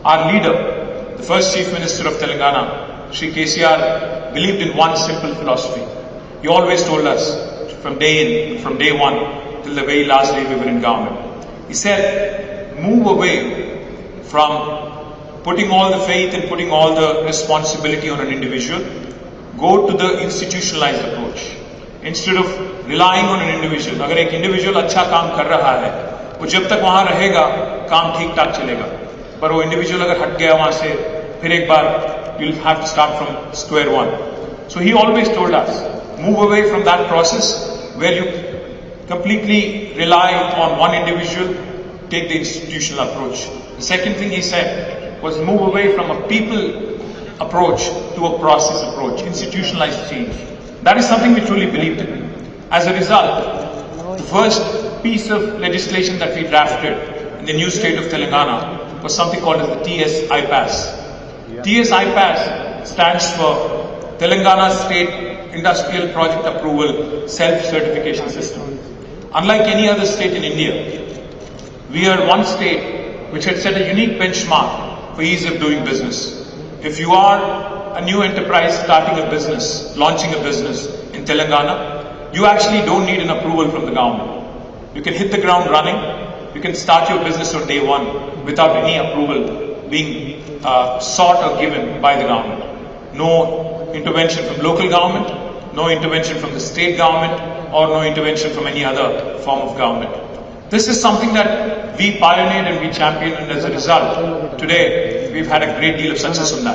Our leader, the first Chief Minister of Telangana, Shri KTR, believed in one simple philosophy. He always told us from day one till the very last day we were in government. He said, move away from putting all the faith and putting all the responsibility on an individual. Go to the institutionalized approach. Instead of relying on an individual, अगर एक individual अच्छा काम कर रहा है, वो जब तक वहाँ रहेगा, काम ठीक ठाक चलेगा. पर वो individual अगर हट गया वहाँ से, फिर एक बार you'll have to start from square one. So he always told us, move away from that process where you completely rely on one individual, take the institutional approach. The second thing he said was move away from a people approach to a process approach, institutionalized change. That is something we truly believed in. As a result, the first piece of legislation that we drafted in the new state of Telangana was something called as the TS IPAS. TS IPAS stands for Telangana State Industrial Project Approval Self-Certification System. Unlike any other state in India, we are one state which had set a unique benchmark for ease of doing business. If you are a new enterprise starting a business, launching a business in Telangana, you actually don't need an approval from the government. You can hit the ground running, you can start your business on day one without any approval being sought or given by the government. No intervention from local government, no intervention from the state government, or no intervention from any other form of government. This is something that we pioneered and we championed, and as a result, today we've had a great deal of success on that.